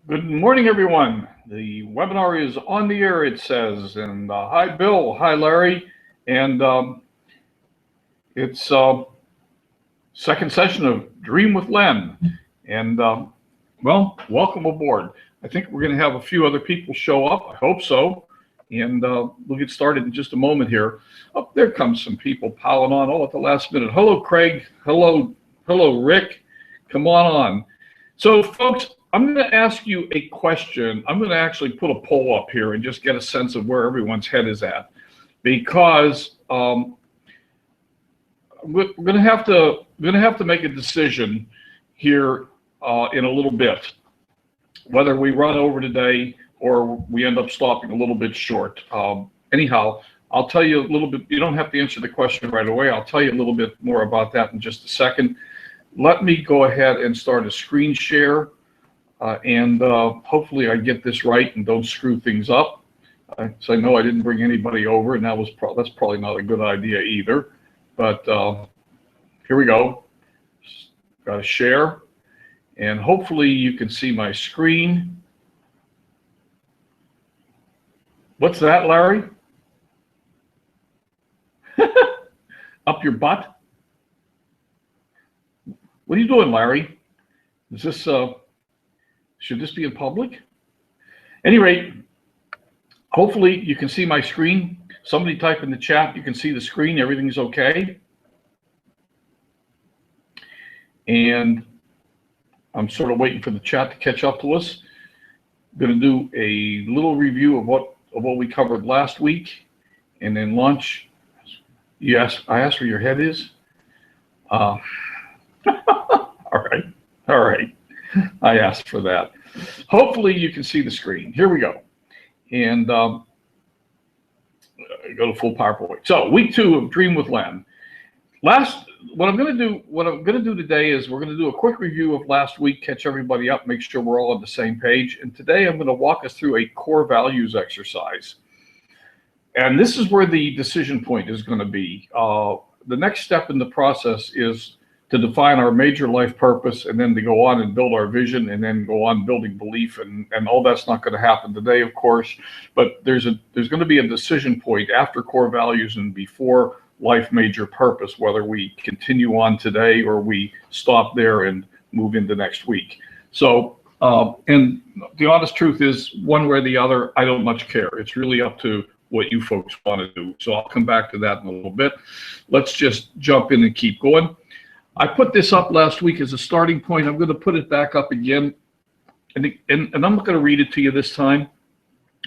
Good morning, everyone. The webinar is on the air, it says. And hi, Bill. Hi, Larry. And it's second session of Dream with Len. And well, welcome aboard. I think we're going to have a few other people show up. I hope so. And we'll get started in just a moment here. Oh, there comes some people piling on all at the last minute. Hello, Craig. Hello, Rick. Come on. So, folks, I'm going to ask you a question. I'm going to actually put a poll up here and just get a sense of where everyone's head is at, because we're going to have to make a decision here in a little bit, whether we run over today or we end up stopping a little bit short. Anyhow, I'll tell you a little bit. You don't have to answer the question right away. I'll tell you a little bit more about that in just a second. Let me go ahead and start a screen share. And hopefully I get this right and don't screw things up. So I know I didn't bring anybody over, and that's probably not a good idea either. But here we go. Got to share, and hopefully you can see my screen. What's that, Larry? Up your butt? What are you doing, Larry? Is this should this be in public? At any rate, hopefully you can see my screen. Somebody type in the chat, you can see the screen, everything's okay. And I'm sort of waiting for the chat to catch up to us. I'm going to do a little review of what we covered last week, and then launch. I asked where your head is. All right. I asked for that. Hopefully you can see the screen. Here we go. And go to full PowerPoint. So week 2 of Dream with Len. What I'm going to do today is we're going to do a quick review of last week, catch everybody up, make sure we're all on the same page. And today I'm going to walk us through a core values exercise. And this is where the decision point is going to be. The next step in the process is to define our major life purpose, and then to go on and build our vision, and then go on building belief, and all that's not going to happen today, of course. But there's going to be a decision point after core values and before life major purpose, whether we continue on today or we stop there and move into next week. So, and the honest truth is, one way or the other, I don't much care. It's really up to what you folks want to do. So I'll come back to that in a little bit. Let's just jump in and keep going. I put this up last week as a starting point. I'm going to put it back up again. And I'm not going to read it to you this time.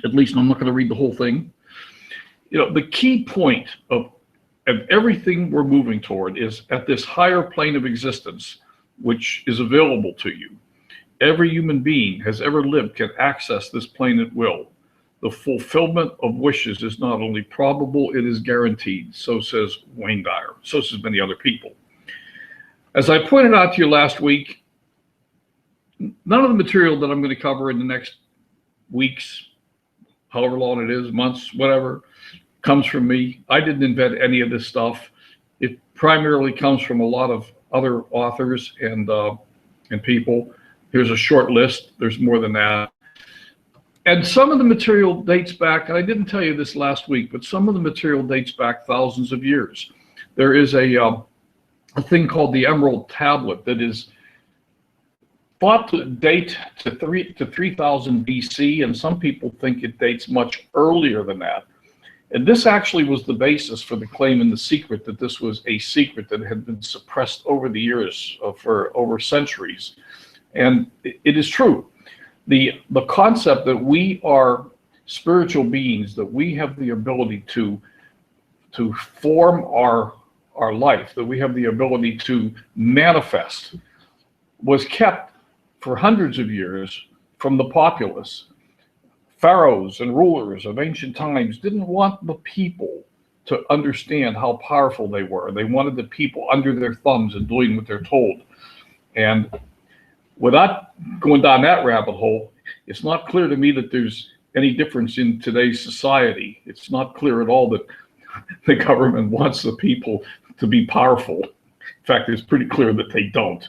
At least I'm not going to read the whole thing. You know, the key point of everything we're moving toward is at this higher plane of existence, which is available to you. Every human being has ever lived can access this plane at will. The fulfillment of wishes is not only probable, it is guaranteed. So says Wayne Dyer. So says many other people. As I pointed out to you last week, none of the material that I'm going to cover in the next weeks, however long it is, months, whatever, comes from me. I didn't invent any of this stuff. It primarily comes from a lot of other authors and people. Here's a short list. There's more than that. And some of the material dates back, and I didn't tell you this last week, but some of the material dates back thousands of years. There is a thing called the Emerald Tablet that is thought to date to 3000 BC, and some people think it dates much earlier than that. And this actually was the basis for the claim in The Secret that this was a secret that had been suppressed over the years, for over centuries. And it is true. The concept that we are spiritual beings, that we have the ability to form our life, that we have the ability to manifest, was kept for hundreds of years from the populace. Pharaohs and rulers of ancient times didn't want the people to understand how powerful they were. They wanted the people under their thumbs and doing what they're told. And without going down that rabbit hole, it's not clear to me that there's any difference in today's society. It's not clear at all that the government wants the people to be powerful. In fact, it's pretty clear that they don't.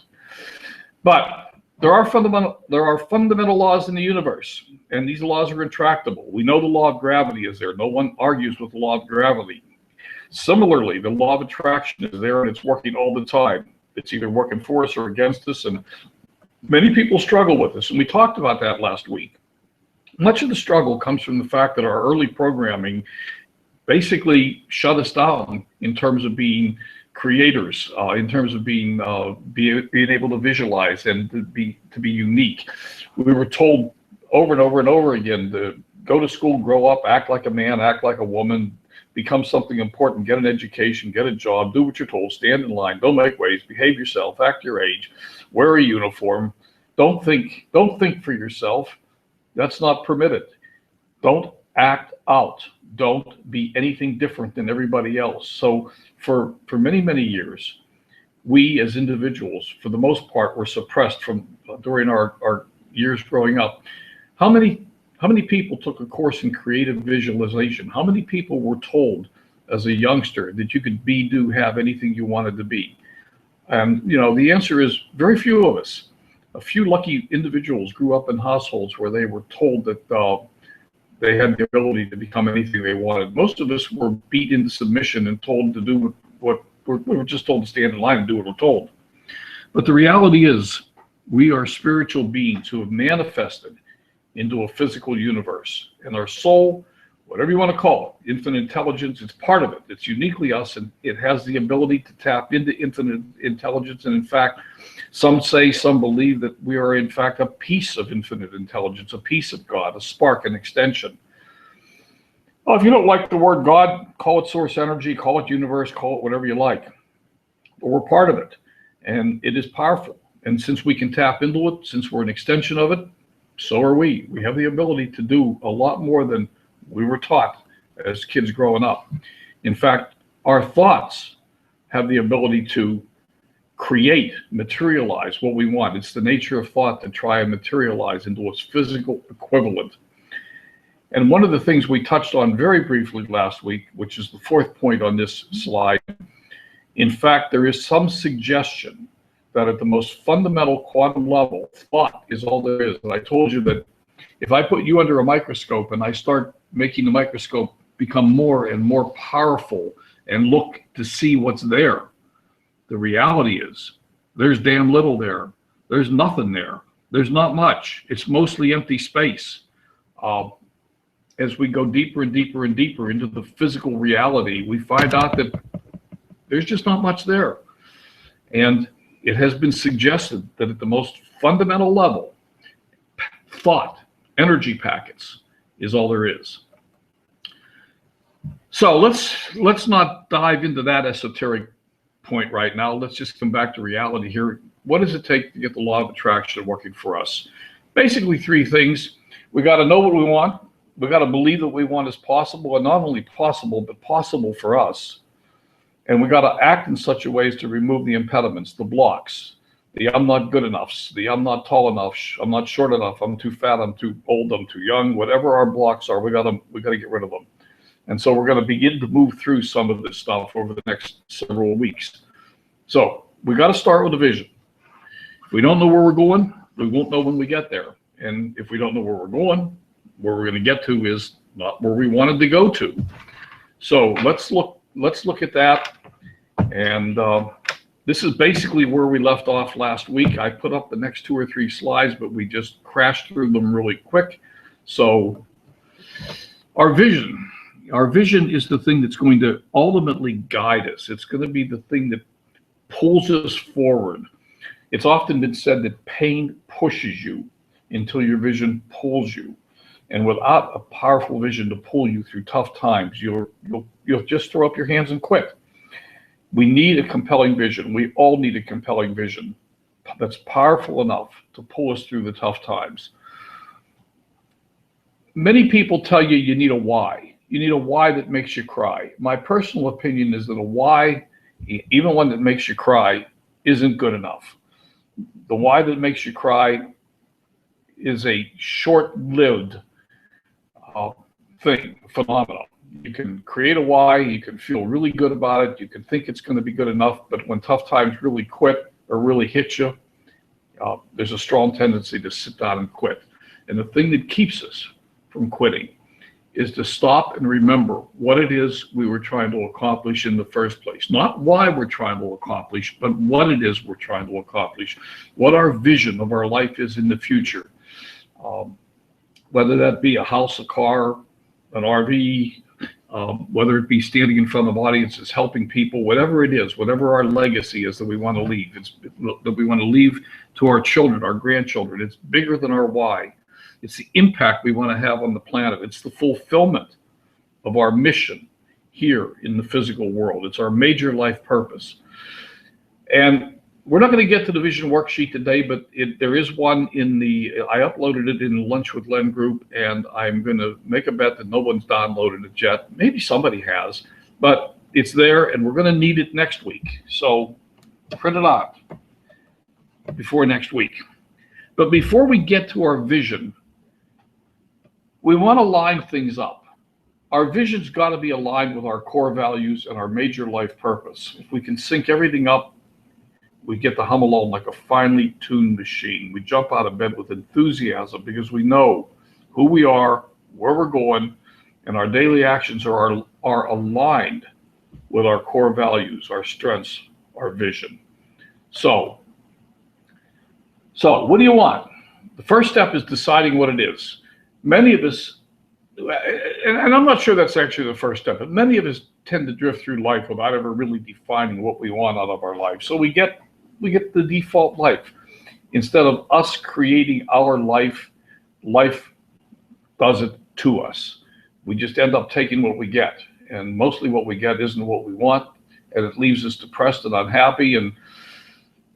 But there are fundamental laws in the universe, and these laws are intractable. We know the law of gravity is there. No one argues with the law of gravity. Similarly, the law of attraction is there, and it's working all the time. It's either working for us or against us, and many people struggle with this, and we talked about that last week. Much of the struggle comes from the fact that our early programming basically shut us down in terms of being creators, in terms of being able to visualize and to be unique. We were told over and over and over again to go to school, grow up, act like a man, act like a woman, become something important, get an education, get a job, do what you're told, stand in line, don't make waves, behave yourself, act your age, wear a uniform, don't think for yourself. That's not permitted. Don't act out. Don't be anything different than everybody else. So for many, many years, we as individuals, for the most part, were suppressed from during our years growing up. How many people took a course in creative visualization? How many people were told as a youngster that you could be, do, have anything you wanted to be? And the answer is very few of us. A few lucky individuals grew up in households where they were told that they had the ability to become anything they wanted. Most of us were beat into submission and told to do what we were just told to stand in line and do what we're told. But the reality is, we are spiritual beings who have manifested into a physical universe. And our soul, whatever you want to call it, infinite intelligence, it's part of it. It's uniquely us, and it has the ability to tap into infinite intelligence. And in fact, some believe that we are in fact a piece of infinite intelligence, a piece of God, a spark, an extension. Well, if you don't like the word God, call it source energy, call it universe, call it whatever you like. But we're part of it, and it is powerful. And since we can tap into it, since we're an extension of it, so are we. We have the ability to do a lot more than we were taught as kids growing up. In fact, our thoughts have the ability to create, materialize what we want. It's the nature of thought to try and materialize into its physical equivalent. And one of the things we touched on very briefly last week, which is the fourth point on this slide, in fact, there is some suggestion that at the most fundamental quantum level, thought is all there is. And I told you that if I put you under a microscope and I start making the microscope become more and more powerful and look to see what's there, the reality is there's damn little there. There's nothing there. There's not much. It's mostly empty space. As we go deeper and deeper and deeper into the physical reality, we find out that there's just not much there. And it has been suggested that at the most fundamental level, thought, energy packets, is all there is. So let's not dive into that esoteric point right now. Let's just come back to reality here. What does it take to get the law of attraction working for us? Basically, three things. We got to know what we want. We got to believe that what we want is possible, and not only possible, but possible for us. And we got to act in such a way as to remove the impediments, the blocks, the I'm not good enough, the I'm not tall enough, I'm not short enough, I'm too fat, I'm too old, I'm too young. Whatever our blocks are, we got to get rid of them. And so we're going to begin to move through some of this stuff over the next several weeks. So we got to start with a vision. If we don't know where we're going, we won't know when we get there. And if we don't know where we're going, where we're going to get to is not where we wanted to go to. So let's look at that. And this is basically where we left off last week. I put up the next 2 or 3 slides, but we just crashed through them really quick. So our vision is the thing that's going to ultimately guide us. It's going to be the thing that pulls us forward. It's often been said that pain pushes you until your vision pulls you. And without a powerful vision to pull you through tough times, you'll just throw up your hands and quit. We need a compelling vision. We all need a compelling vision that's powerful enough to pull us through the tough times. Many people tell you you need a why. You need a why that makes you cry. My personal opinion is that a why, even one that makes you cry, isn't good enough. The why that makes you cry is a short-lived phenomenon. You can create a why, you can feel really good about it, you can think it's going to be good enough, but when tough times really quit or really hit you, there's a strong tendency to sit down and quit. And the thing that keeps us from quitting is to stop and remember what it is we were trying to accomplish in the first place. Not why we're trying to accomplish, but what it is we're trying to accomplish, what our vision of our life is in the future. Whether that be a house, a car, an RV, whether it be standing in front of audiences, helping people, whatever it is, whatever our legacy is that we want to leave, that we want to leave to our children, our grandchildren. It's bigger than our why. It's the impact we want to have on the planet. It's the fulfillment of our mission here in the physical world. It's our major life purpose. And we're not going to get to the vision worksheet today, but there is one I uploaded it in the Lunch with Len group, and I'm going to make a bet that no one's downloaded it yet. Maybe somebody has, but it's there, and we're going to need it next week. So print it out before next week. But before we get to our vision, we want to line things up. Our vision's got to be aligned with our core values and our major life purpose. If we can sync everything up, we get to hum along like a finely tuned machine. We jump out of bed with enthusiasm because we know who we are, where we're going, and our daily actions are aligned with our core values, our strengths, our vision. So what do you want? The first step is deciding what it is. Many of us, and I'm not sure that's actually the first step, but many of us tend to drift through life without ever really defining what we want out of our life. So we get the default life. Instead of us creating our life, life does it to us. We just end up taking what we get. And mostly what we get isn't what we want. And it leaves us depressed and unhappy. And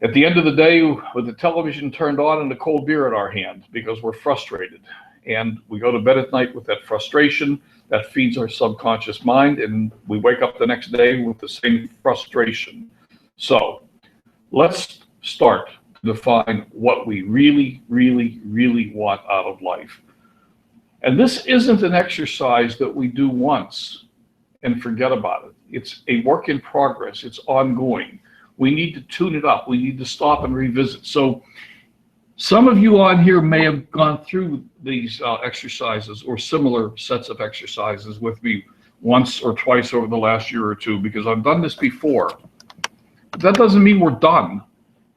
at the end of the day, with the television turned on and a cold beer in our hand, because we're frustrated. And we go to bed at night with that frustration that feeds our subconscious mind. And we wake up the next day with the same frustration. So let's start to define what we really, really, really want out of life. And this isn't an exercise that we do once and forget about it. It's a work in progress. It's ongoing. We need to tune it up. We need to stop and revisit. So some of you on here may have gone through these exercises or similar sets of exercises with me once or twice over the last year or two, because I've done this before. But that doesn't mean we're done,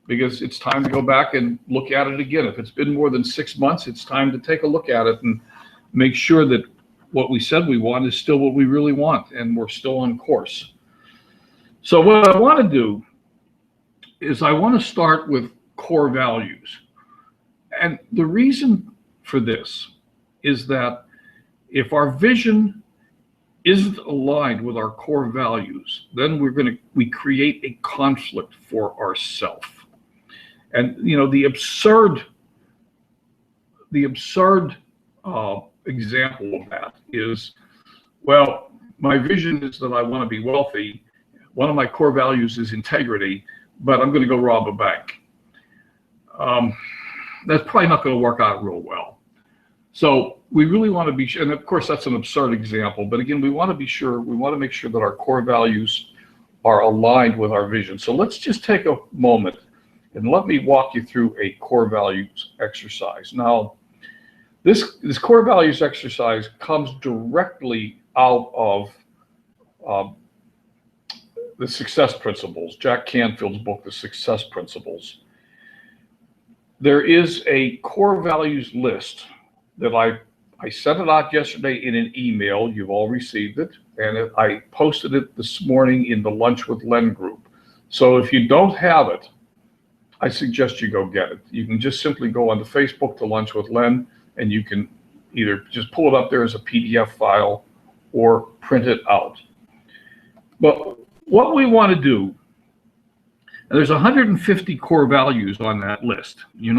because it's time to go back and look at it again. If it's been more than 6 months, it's time to take a look at it and make sure that what we said we want is still what we really want, and we're still on course. So what I want to do is I want to start with core values. And the reason for this is that if our vision isn't aligned with our core values, then we create a conflict for ourselves. And the absurd example of that is, well, my vision is that I want to be wealthy. One of my core values is integrity, but I'm going to go rob a bank. That's probably not going to work out real well. So we really want to be sure, and of course that's an absurd example, but again, we want to make sure that our core values are aligned with our vision. So let's just take a moment and let me walk you through a core values exercise. Now, this core values exercise comes directly out of the Success Principles, Jack Canfield's book, The Success Principles. There is a core values list that I sent it out yesterday in an email. You've all received it. And I posted it this morning in the Lunch with Len group. So if you don't have it, I suggest you go get it. You can just simply go on the Facebook to Lunch with Len, and you can either just pull it up there as a PDF file or print it out. But what we want to do, and there's 150 core values on that list. You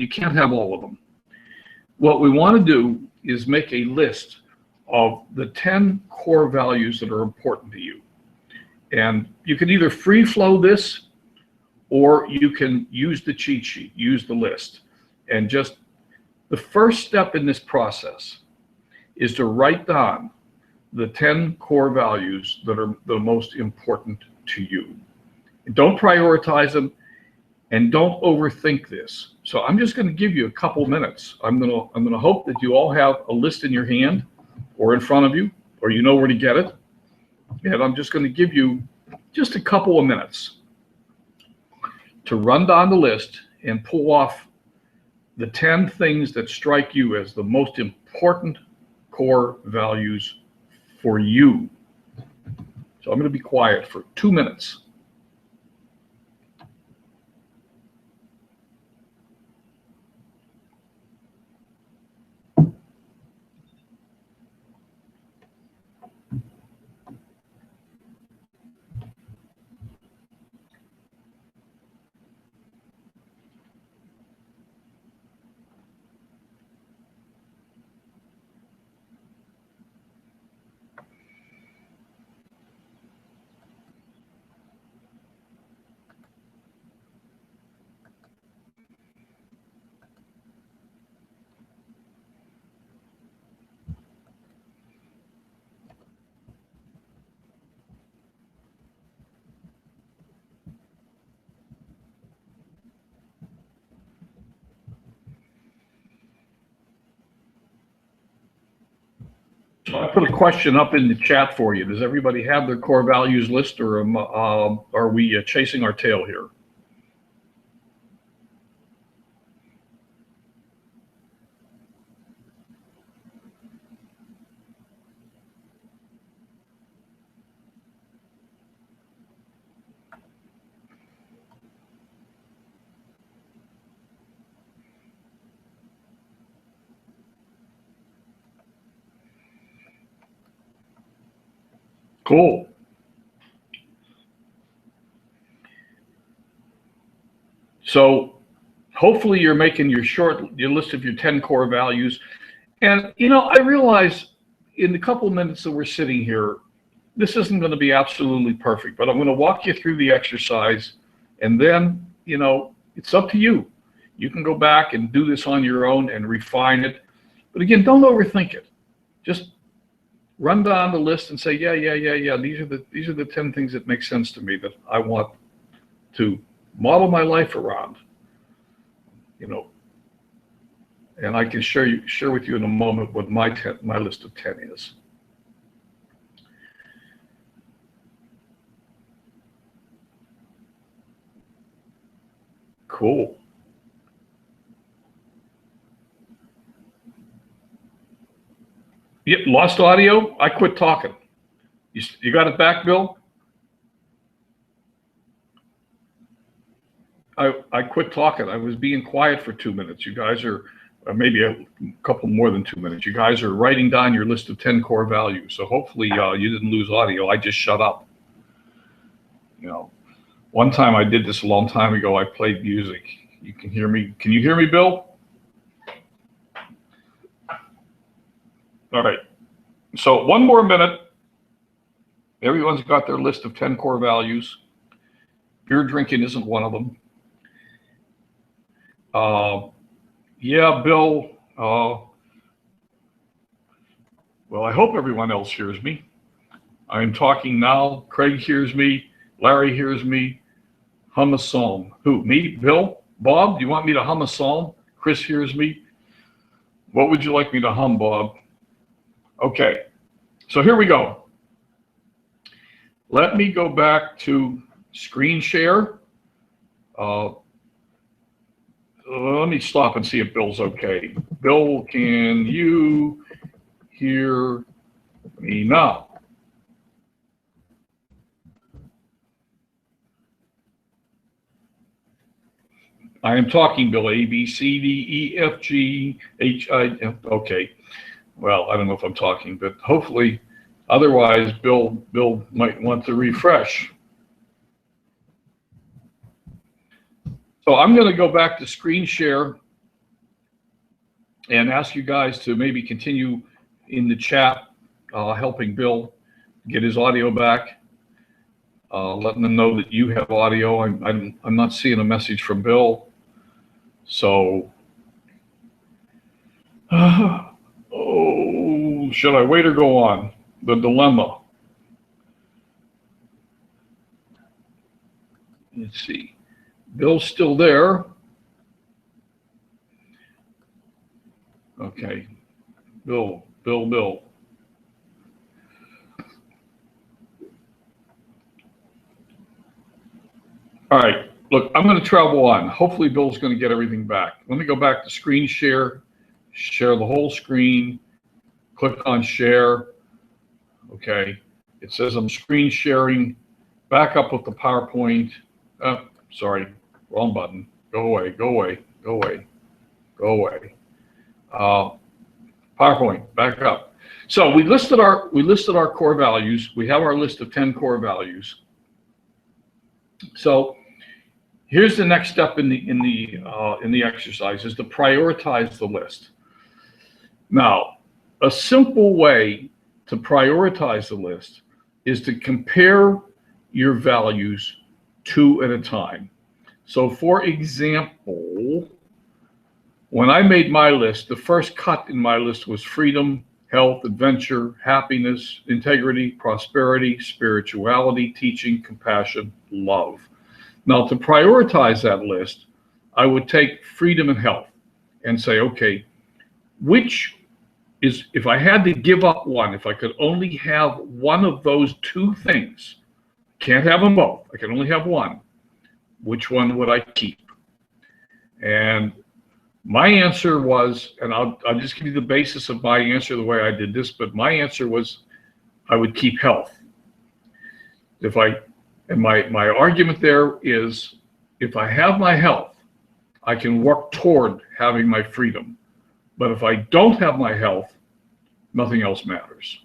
can't have all of them. What we want to do is make a list of the 10 core values that are important to you. And you can either free flow this, or you can use the cheat sheet, use the list. And just the first step in this process is to write down the 10 core values that are the most important to you. Don't prioritize them, and don't overthink this. So I'm just going to give you a couple minutes. I'm going to hope that you all have a list in your hand or in front of you, or you know where to get it. And I'm just going to give you just a couple of minutes to run down the list and pull off the 10 things that strike you as the most important core values for you. So I'm going to be quiet for 2 minutes. So I put a question up in the chat for you. Does everybody have their core values list, or are we chasing our tail here? Cool. So hopefully you're making your list of your 10 core values. And, you know, I realize in the couple of minutes that we're sitting here, this isn't going to be absolutely perfect, but I'm going to walk you through the exercise, and then, you know, it's up to you. You can go back and do this on your own and refine it. But again, don't overthink it. Just run down the list and say, yeah. These are the 10 things that make sense to me that I want to model my life around. You know, and I can share with you in a moment what my list of 10 is. Cool. Yep, lost audio. I quit talking. You got it back, Bill? I quit talking. I was being quiet for 2 minutes. You guys are, maybe a couple more than 2 minutes. You guys are writing down your list of 10 core values. So hopefully you didn't lose audio. I just shut up. You know, one time I did this a long time ago. I played music. You can hear me. Can you hear me, Bill? All right. So 1 more minute. Everyone's got their list of 10 core values. Beer drinking isn't one of them. Yeah, Bill. Well, I hope everyone else hears me. I'm talking now. Craig hears me. Larry hears me. Hum a psalm. Who? Me? Bill? Bob? Do you want me to hum a psalm? Chris hears me. What would you like me to hum, Bob? Okay. So here we go. Let me go back to screen share. Let me stop and see if Bill's okay. Bill, can you hear me now? I am talking, Bill. A, B, C, D, E, F, G, H, I, F. Okay. Well, I don't know if I'm talking, but hopefully, otherwise, Bill might want to refresh. So I'm going to go back to screen share and ask you guys to maybe continue in the chat, helping Bill get his audio back, letting them know that you have audio. I'm not seeing a message from Bill. So, oh, should I wait or go on? The dilemma. Let's see. Bill's still there. Okay. Bill. All right. Look, I'm going to travel on. Hopefully Bill's going to get everything back. Let me go back to screen share the whole screen, click on share. Okay. It says I'm screen sharing. Back up with the PowerPoint. Sorry, wrong button. Go away. PowerPoint, back up. So we listed our core values. We have our list of 10 core values. So here's the next step in the exercise is to prioritize the list. Now, a simple way to prioritize the list is to compare your values 2 at a time. So for example, when I made my list, the first cut in my list was freedom, health, adventure, happiness, integrity, prosperity, spirituality, teaching, compassion, love. Now, to prioritize that list, I would take freedom and health and say, okay, which is, if I had to give up one, if I could only have one of those 2 things, can't have them both, I can only have one, which one would I keep? And my answer was, and I'll just give you the basis of my answer the way I did this, but my answer was I would keep health. And my argument there is, if I have my health, I can work toward having my freedom. But if I don't have my health, nothing else matters.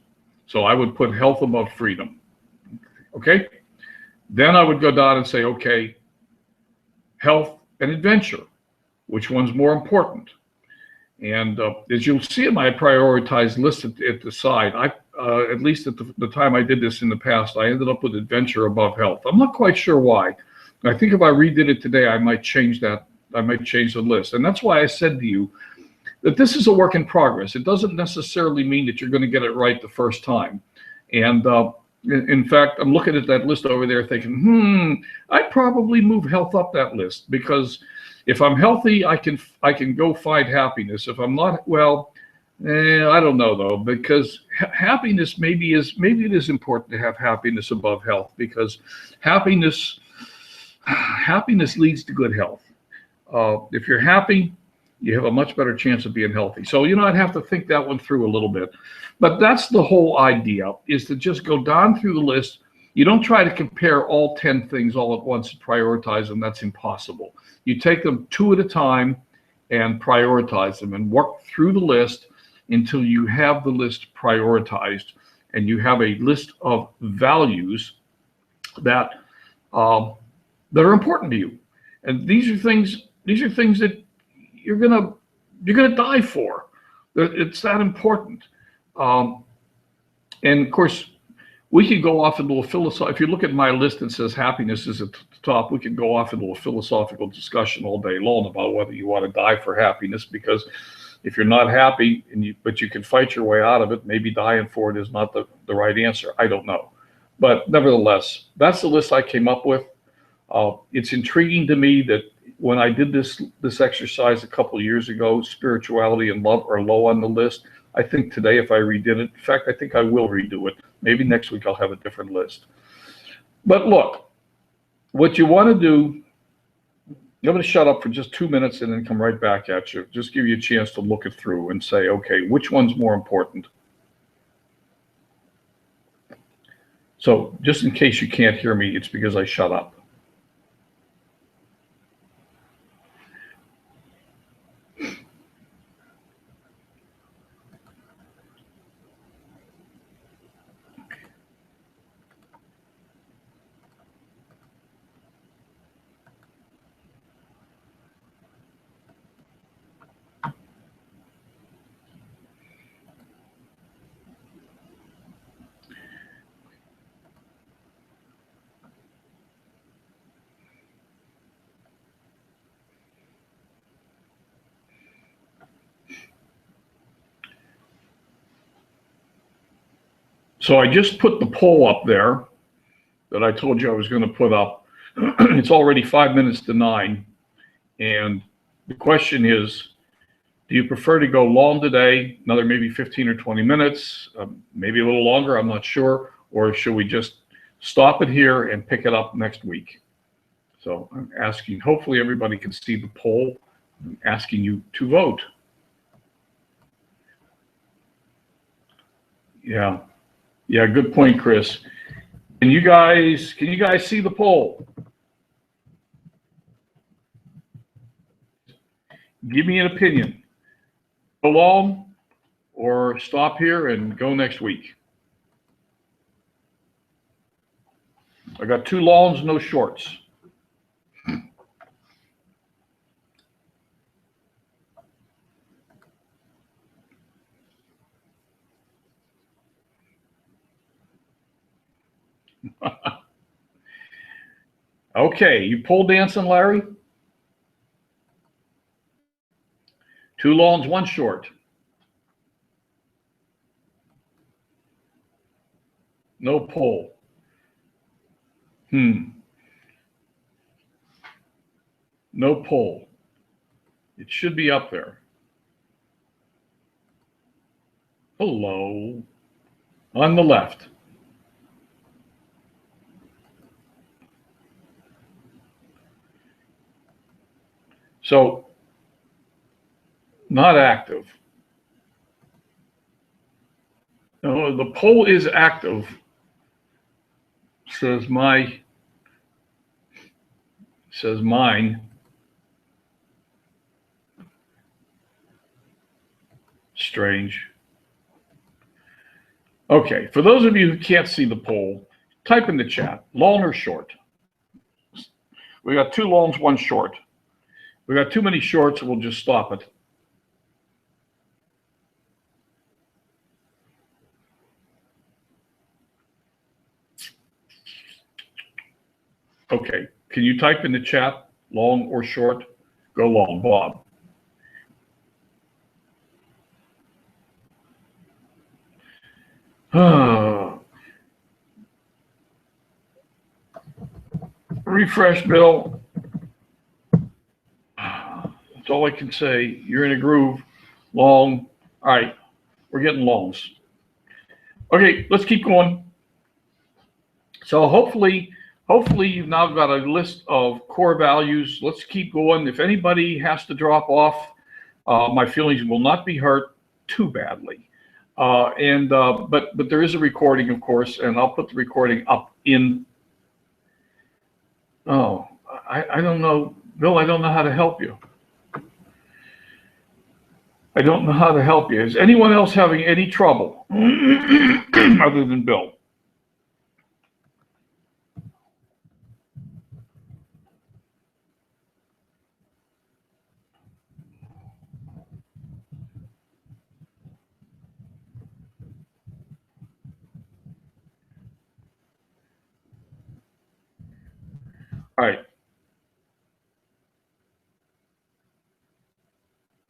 So I would put health above freedom. Okay? Then I would go down and say, okay, health and adventure, which one's more important? And as you'll see in my prioritized list at the side, at least at the time I did this in the past, I ended up with adventure above health. I'm not quite sure why. I think if I redid it today, I might change that. I might change the list. And that's why I said to you that this is a work in progress. It doesn't necessarily mean that you're going to get it right the first time. And in fact, I'm looking at that list over there thinking, I'd probably move health up that list, because if I'm healthy, I can go find happiness. If I'm not, well, I don't know though, because happiness maybe it is important to have happiness above health, because happiness leads to good health. If you're happy, you have a much better chance of being healthy. So, I'd have to think that one through a little bit. But that's the whole idea, is to just go down through the list. You don't try to compare all 10 things all at once and prioritize them. That's impossible. You take them 2 at a time and prioritize them and work through the list until you have the list prioritized and you have a list of values that are important to you. And these are things that you're gonna die for. It's that important. And of course, we could go off into a philosophical. If you look at my list that says happiness is at the top, we could go off into a philosophical discussion all day long about whether you want to die for happiness. Because if you're not happy but you can fight your way out of it, maybe dying for it is not the right answer. I don't know, but nevertheless, that's the list I came up with. It's intriguing to me that when I did this exercise a couple of years ago, spirituality and love are low on the list. I think today, if I redid it, in fact, I think I will redo it. Maybe next week I'll have a different list. But look, what you want to do, I'm going to shut up for just 2 minutes and then come right back at you. Just give you a chance to look it through and say, okay, which one's more important? So just in case you can't hear me, it's because I shut up. So I just put the poll up there that I told you I was going to put up. It's already 5 minutes to 9. And the question is, do you prefer to go long today, another maybe 15 or 20 minutes, maybe a little longer, I'm not sure, or should we just stop it here and pick it up next week? So I'm asking, hopefully everybody can see the poll. I'm asking you to vote. Yeah, good point, Chris. Can you guys see the poll? Give me an opinion. Go long or stop here and go next week? I got 2 longs, no shorts. Okay, you pole dancing, Larry? 2 longs, 1 short. No pole. No pole. It should be up there. Hello. On the left. So, not active. No, the poll is active, says mine. Strange. Okay, for those of you who can't see the poll, type in the chat, long or short. We got 2 longs, 1 short. We got too many shorts, we'll just stop it. Okay, can you type in the chat, long or short? Go long, Bob. Refresh, Bill. That's all I can say. You're in a groove. Long. All right, we're getting longs. Okay, let's keep going. So hopefully you've now got a list of core values. Let's keep going. If anybody has to drop off, my feelings will not be hurt too badly. But there is a recording, of course, and I'll put the recording up in. Oh, I don't know, Bill. I don't know how to help you. I don't know how to help you. Is anyone else having any trouble other than Bill? All right.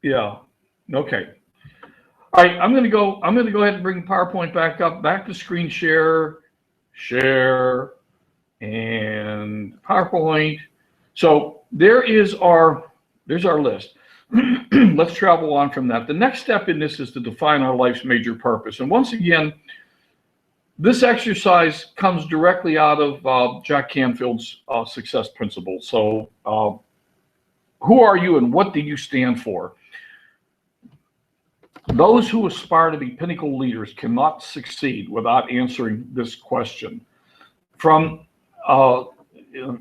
Yeah. Okay. All right. I'm going to go ahead and bring PowerPoint back up, back to screen share, and PowerPoint. So there's our list. Let's travel on from that. The next step in this is to define our life's major purpose. And once again, this exercise comes directly out of Jack Canfield's success principles. So who are you and what do you stand for? Those who aspire to be pinnacle leaders cannot succeed without answering this question. From, let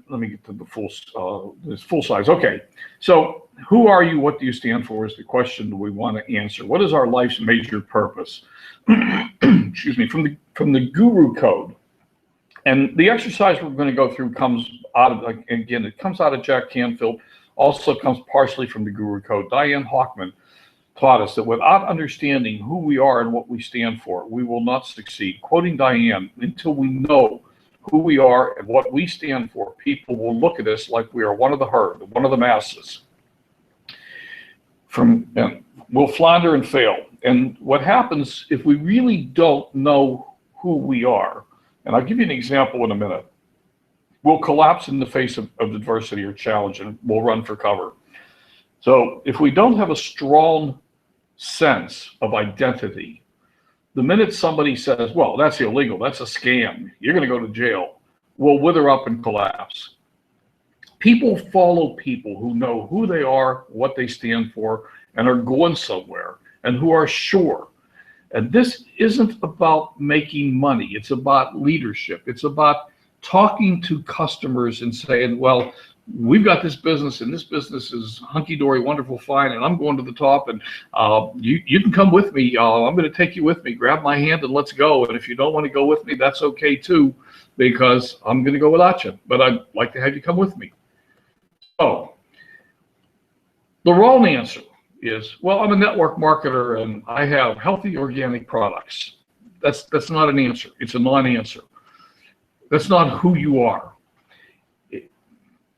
me get to the full size. Okay, so who are you, what do you stand for is the question we want to answer. What is our life's major purpose? Excuse me, from the Guru Code. And the exercise we're going to go through comes out of, again, it comes out of Jack Canfield, also comes partially from the Guru Code. Diane Hochman taught us that without understanding who we are and what we stand for, we will not succeed. Quoting Diane, until we know who we are and what we stand for, people will look at us like we are one of the herd, one of the masses. We'll flounder and fail. And what happens if we really don't know who we are, and I'll give you an example in a minute. will collapse in the face of adversity or challenge and will run for cover. So if we don't have a strong sense of identity, the minute somebody says, well, that's illegal, that's a scam, you're going to go to jail, we'll wither up and collapse. People follow people who know who they are, what they stand for, and are going somewhere, and who are sure. And this isn't about making money. It's about leadership. It's about talking to customers and saying, well, we've got this business, and this business is hunky-dory, wonderful, fine, and I'm going to the top, and you can come with me. I'm going to take you with me. Grab my hand and let's go. And if you don't want to go with me, that's okay too, because I'm going to go without you. But I'd like to have you come with me. So the wrong answer is, well, I'm a network marketer and I have healthy organic products. That's not an answer. It's a non-answer. That's not who you are.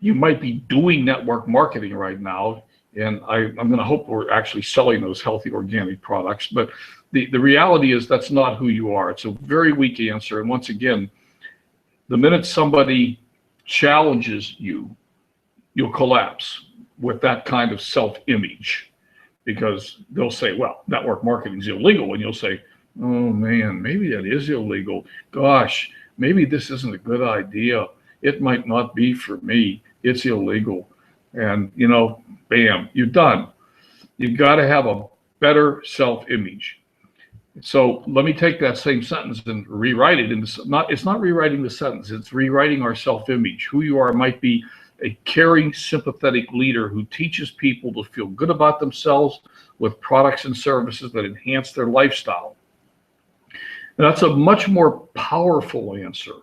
You might be doing network marketing right now, and I'm going to hope we're actually selling those healthy organic products, but the reality is that's not who you are. It's a very weak answer. And once again, the minute somebody challenges you, you'll collapse with that kind of self-image, because they'll say, well, network marketing is illegal. And you'll say, oh man, maybe that is illegal. Gosh, maybe this isn't a good idea. It might not be for me. It's illegal. And, you know, bam, you're done. You've got to have a better self-image. So let me take that same sentence and rewrite it. It's not rewriting the sentence. It's rewriting our self-image. Who you are might be a caring, sympathetic leader who teaches people to feel good about themselves with products and services that enhance their lifestyle. And that's a much more powerful answer.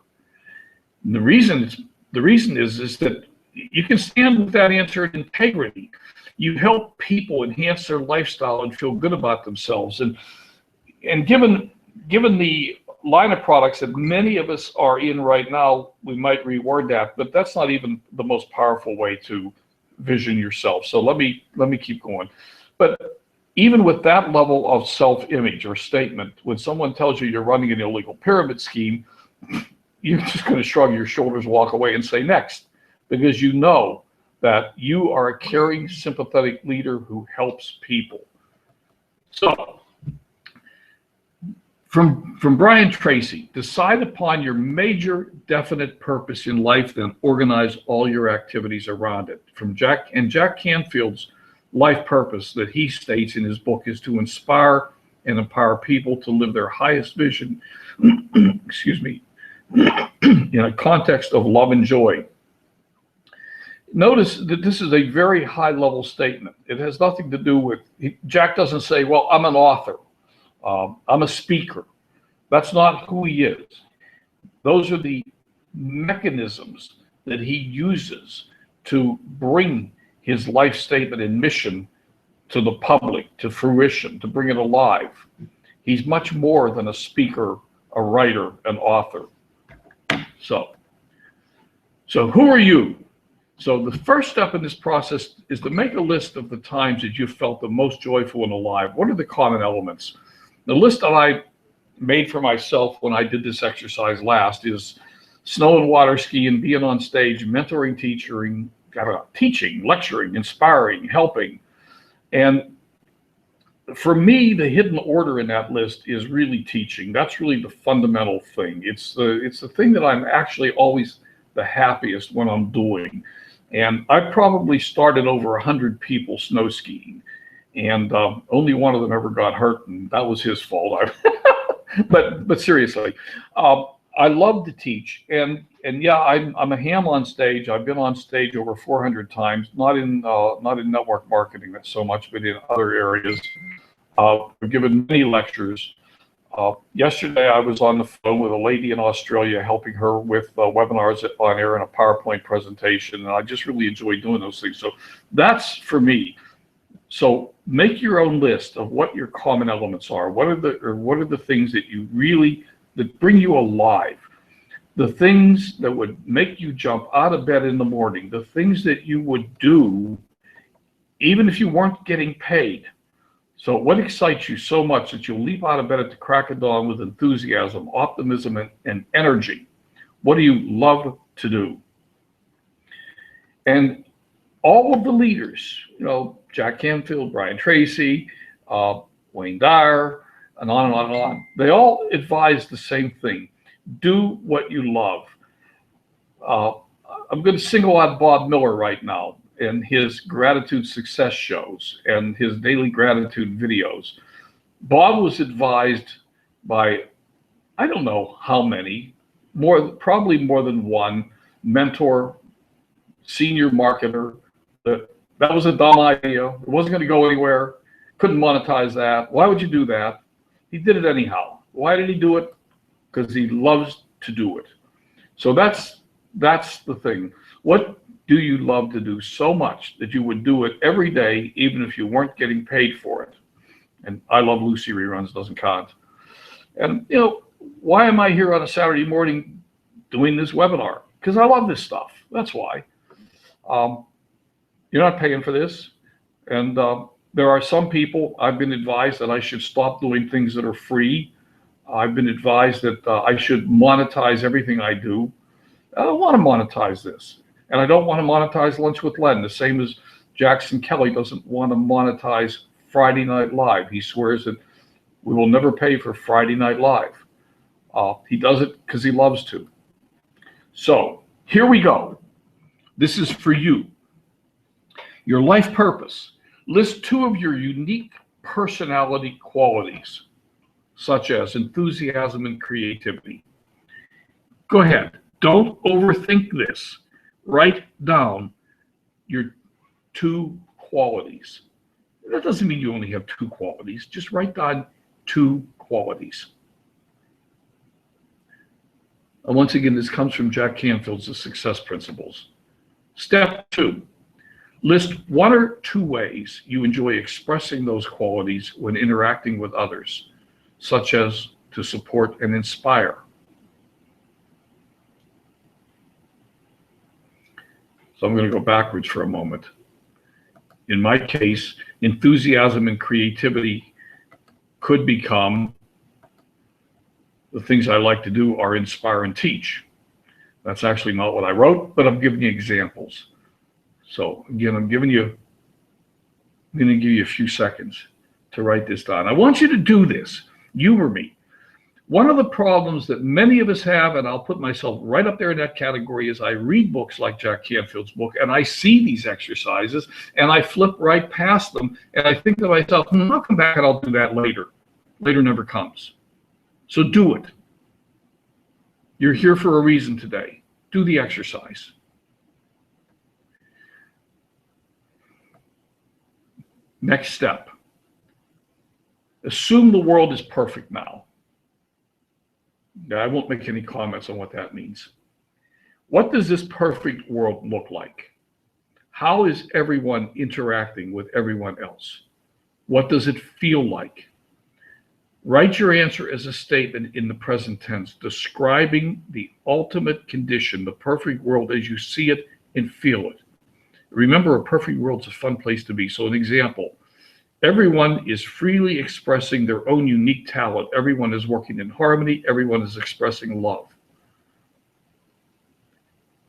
And the reason is that you can stand with that answer in integrity. You help people enhance their lifestyle and feel good about themselves. And given the line of products that many of us are in right now, we might reward that, but that's not even the most powerful way to vision yourself. So let me keep going. But even with that level of self-image or statement, when someone tells you you're running an illegal pyramid scheme, you're just going to shrug your shoulders, walk away, and say next, because you know that you are a caring, sympathetic leader who helps people. So from Brian Tracy, decide upon your major definite purpose in life, then organize all your activities around it. From Jack Canfield's life purpose that he states in his book is to inspire and empower people to live their highest vision, excuse me, in a context of love and joy. Notice that this is a very high level statement. It has nothing to do with, Jack doesn't say, well, I'm an author. I'm a speaker. That's not who he is. Those are the mechanisms that he uses to bring his life statement and mission to the public, to fruition, to bring it alive. He's much more than a speaker, a writer, an author. So who are you? So the first step in this process is to make a list of the times that you felt the most joyful and alive. What are the common elements? The list that I made for myself when I did this exercise last is snow and water skiing, being on stage, mentoring, teaching, lecturing, inspiring, helping. And for me, the hidden order in that list is really teaching. That's really the fundamental thing. It's the thing that I'm actually always the happiest when I'm doing. And I probably started over 100 people snow skiing. And only one of them ever got hurt, and that was his fault. But seriously, I love to teach, and yeah, I'm a ham on stage. I've been on stage over 400 times, not in network marketing so much, but in other areas. I've given many lectures. Yesterday, I was on the phone with a lady in Australia, helping her with webinars on air and a PowerPoint presentation, and I just really enjoy doing those things. So that's for me. So make your own list of what your common elements are. What are the things that bring you alive? The things that would make you jump out of bed in the morning, the things that you would do even if you weren't getting paid. So what excites you so much that you'll leap out of bed at the crack of dawn with enthusiasm, optimism, and energy? What do you love to do? And all of the leaders, Jack Canfield, Brian Tracy, Wayne Dyer, and on and on and on, they all advise the same thing. Do what you love. I'm going to single out Bob Miller right now and his gratitude success shows and his daily gratitude videos. Bob was advised by, I don't know how many, probably more than one mentor, senior marketer, that was a dumb idea. It wasn't going to go anywhere. Couldn't monetize that. Why would you do that? He did it anyhow. Why did he do it? Because he loves to do it. So that's the thing. What do you love to do so much that you would do it every day, even if you weren't getting paid for it? And I Love Lucy reruns doesn't count. And why am I here on a Saturday morning doing this webinar? Because I love this stuff. That's why. You're not paying for this. And there are some people, I've been advised that I should stop doing things that are free. I've been advised that I should monetize everything I do. I don't want to monetize this. And I don't want to monetize Lunch with Len, the same as Jackson Kelly doesn't want to monetize Friday Night Live. He swears that we will never pay for Friday Night Live. He does it because he loves to. So here we go. This is for you. Your life purpose. List 2 of your unique personality qualities, such as enthusiasm and creativity. Go ahead. Don't overthink this. Write down your 2 qualities. That doesn't mean you only have 2 qualities. Just write down 2 qualities. And once again, this comes from Jack Canfield's The Success Principles. Step 2, list 1 or 2 ways you enjoy expressing those qualities when interacting with others, such as to support and inspire. So I'm going to go backwards for a moment. In my case, enthusiasm and creativity could become the things I like to do are inspire and teach. That's actually not what I wrote, but I'm giving you examples. So again, I'm going to give you a few seconds to write this down. I want you to do this. Humor me. One of the problems that many of us have, and I'll put myself right up there in that category, is I read books like Jack Canfield's book, and I see these exercises, and I flip right past them, and I think to myself, I'll come back and I'll do that later. Later never comes. So do it. You're here for a reason today. Do the exercise. Next step. Assume the world is perfect now. I won't make any comments on what that means. What does this perfect world look like? How is everyone interacting with everyone else? What does it feel like? Write your answer as a statement in the present tense, describing the ultimate condition, the perfect world as you see it and feel it. Remember, a perfect world's a fun place to be. So an example, everyone is freely expressing their own unique talent. Everyone is working in harmony. Everyone is expressing love.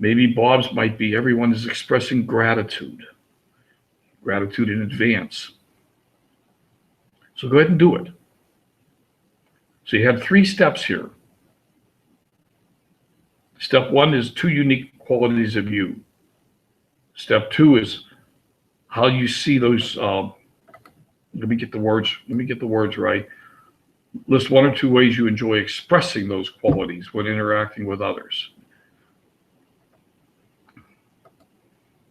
Maybe Bob's might be everyone is expressing gratitude. Gratitude in advance. So go ahead and do it. So you have 3 steps here. Step 1 is 2 unique qualities of you. Step 2 is how you see those. Let me get the words right. List 1 or 2 ways you enjoy expressing those qualities when interacting with others.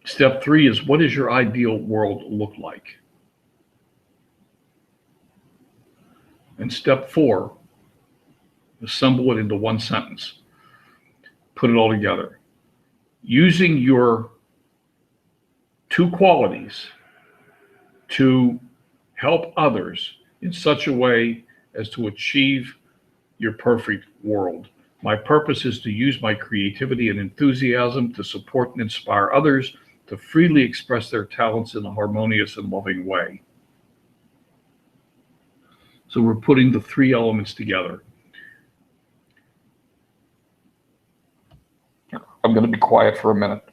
Step 3 is, what does your ideal world look like? And step 4, assemble it into 1 sentence. Put it all together. Using your 2 qualities to help others in such a way as to achieve your perfect world. My purpose is to use my creativity and enthusiasm to support and inspire others to freely express their talents in a harmonious and loving way. So we're putting the 3 elements together. I'm going to be quiet for a minute.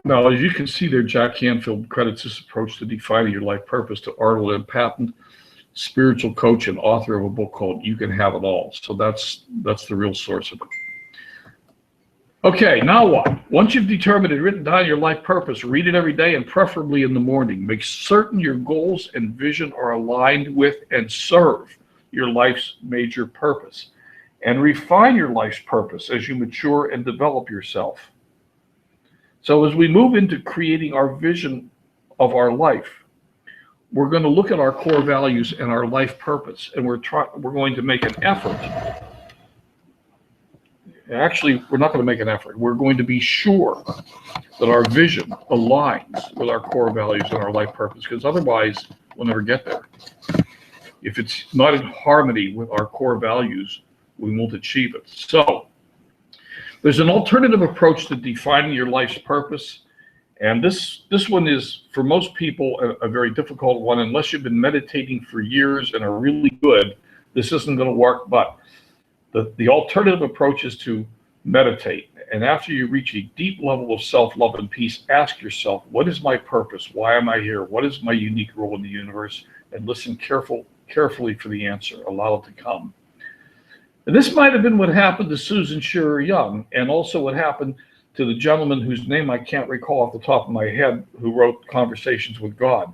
Now, as you can see there, Jack Canfield credits this approach to defining your life purpose to Arnold M. Patton, spiritual coach and author of a book called You Can Have It All. So that's the real source of it. Okay, now what? Once you've determined and written down your life purpose, read it every day and preferably in the morning. Make certain your goals and vision are aligned with and serve your life's major purpose. And refine your life's purpose as you mature and develop yourself. So as we move into creating our vision of our life, we're going to look at our core values and our life purpose, and we're going to make an effort. Actually, we're not going to make an effort. We're going to be sure that our vision aligns with our core values and our life purpose, because otherwise we'll never get there. If it's not in harmony with our core values, we won't achieve it. So there's an alternative approach to defining your life's purpose. And this one is, for most people, a very difficult one. Unless you've been meditating for years and are really good, this isn't going to work. But the alternative approach is to meditate. And after you reach a deep level of self-love and peace, ask yourself, what is my purpose? Why am I here? What is my unique role in the universe? And listen carefully for the answer. Allow it to come. And this might have been what happened to Susan Shearer Young, and also what happened to the gentleman whose name I can't recall off the top of my head, who wrote Conversations with God.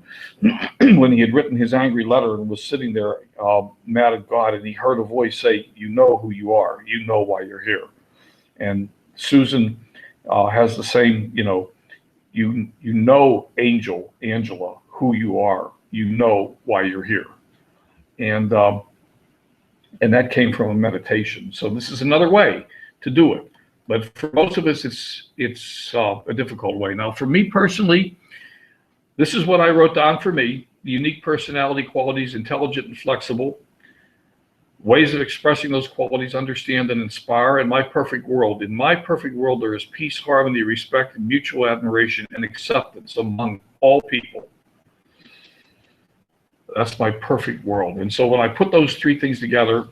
When he had written his angry letter and was sitting there mad at God, and he heard a voice say, you know who you are, you know why you're here. And Susan has the same, you know, Angela, who you are, you know why you're here. And that came from a meditation. So this is another way to do it. But for most of us, it's a difficult way. Now, for me personally, this is what I wrote down for me: unique personality qualities, intelligent and flexible, ways of expressing those qualities, understand and inspire. In my perfect world, there is peace, harmony, respect, and mutual admiration and acceptance among all people. That's my perfect world. And so when I put those three things together,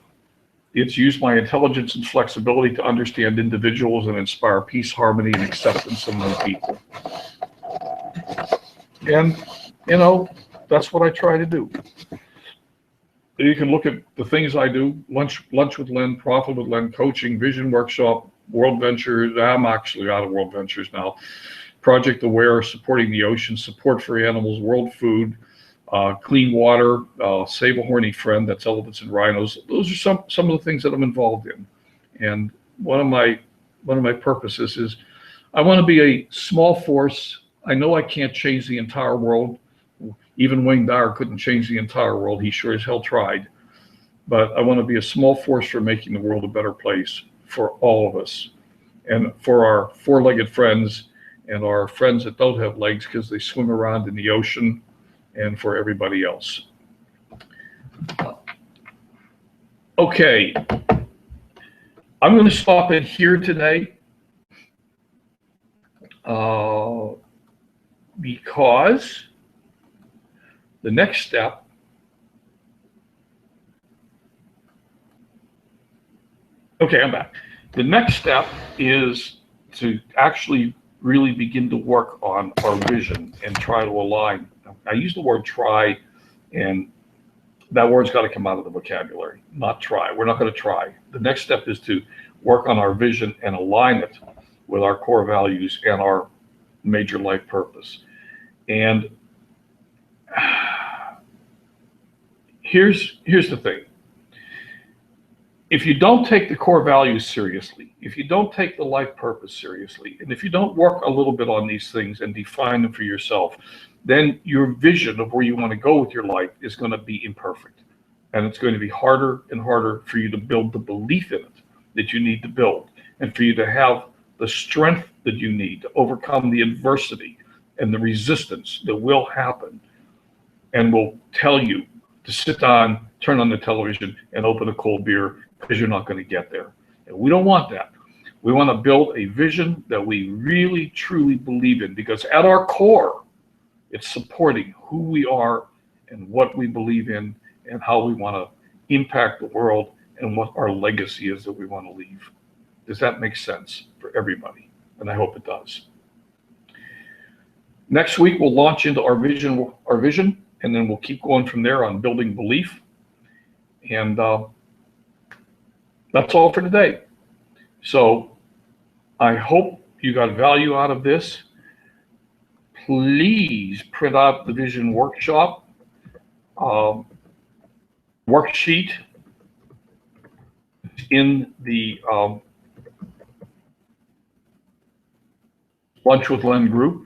it's used my intelligence and flexibility to understand individuals and inspire peace, harmony, and acceptance among people. And, that's what I try to do. You can look at the things I do: lunch with Len, Profit with Len, coaching, vision workshop, World Ventures. I'm actually out of World Ventures now. Project Aware, supporting the ocean, support for animals, World Food, clean water, Save a Horny Friend, that's elephants and rhinos. Those are some of the things that I'm involved in. And one of my purposes is I want to be a small force. I know I can't change the entire world. Even Wayne Dyer couldn't change the entire world. He sure as hell tried. But I want to be a small force for making the world a better place for all of us, and for our four-legged friends and our friends that don't have legs because they swim around in the ocean, and for everybody else. Okay, I'm going to stop it here today because the next step I'm back. The next step is to actually really begin to work on our vision and try to align. I use the word try, and that word's got to come out of the vocabulary, not try. We're not going to try. The next step is to work on our vision and align it with our core values and our major life purpose. And here's the thing. If you don't take the core values seriously, if you don't take the life purpose seriously, and if you don't work a little bit on these things and define them for yourself, then your vision of where you want to go with your life is going to be imperfect. And it's going to be harder and harder for you to build the belief in it that you need to build, and for you to have the strength that you need to overcome the adversity and the resistance that will happen and will tell you to sit down, turn on the television, and open a cold beer, because you're not going to get there. And we don't want that. We want to build a vision that we really, truly believe in, because at our core, it's supporting who we are and what we believe in and how we want to impact the world and what our legacy is that we want to leave. Does that make sense for everybody? And I hope it does. Next week, we'll launch into our vision, and then we'll keep going from there on building belief. And that's all for today. So I hope you got value out of this. Please print out the vision workshop worksheet in the Lunch with Len group.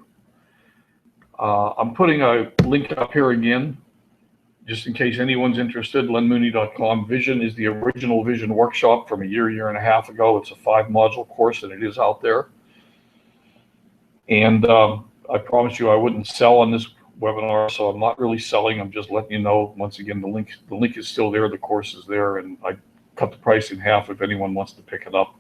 I'm putting a link up here again, just in case anyone's interested. lenmooney.com. Vision is the original vision workshop from a year and a half ago. It's a 5-module course, and it is out there. And I promised you I wouldn't sell on this webinar, so I'm not really selling. I'm just letting you know. Once again, the link is still there. The course is there, and I cut the price in half if anyone wants to pick it up.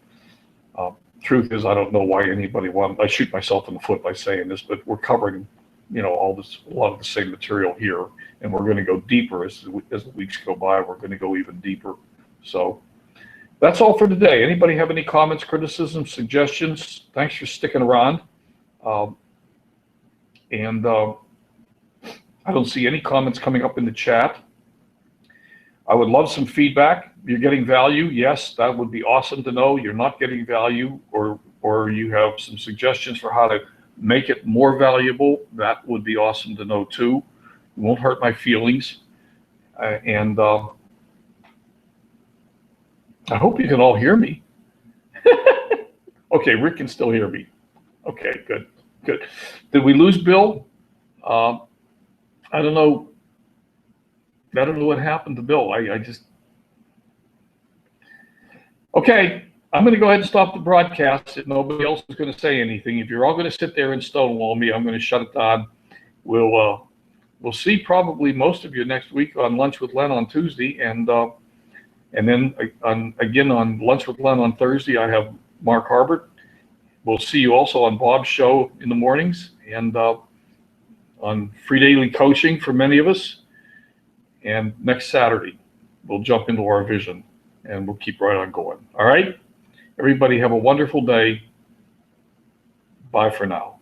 Truth is, I don't know why anybody I shoot myself in the foot by saying this, but we're covering, a lot of the same material here, and we're going to go deeper as the weeks go by. We're going to go even deeper. So that's all for today. Anybody have any comments, criticisms, suggestions? Thanks for sticking around. I don't see any comments coming up in the chat. I would love some feedback. You're getting value? Yes, that would be awesome to know. You're not getting value, or you have some suggestions for how to make it more valuable. That would be awesome to know too. It won't hurt my feelings. I hope you can all hear me. Okay, Rick can still hear me. Okay, good. Did we lose Bill? I don't know. I don't know what happened to Bill. Okay, I'm going to go ahead and stop the broadcast if nobody else is going to say anything. If you're all going to sit there and stonewall me, I'm going to shut it down. We'll see probably most of you next week on Lunch with Len on Tuesday, and then again on Lunch with Len on Thursday, I have Mark Harbert. We'll see you also on Bob's show in the mornings, and on free daily coaching for many of us. And next Saturday, we'll jump into our vision, and we'll keep right on going. All right? Everybody have a wonderful day. Bye for now.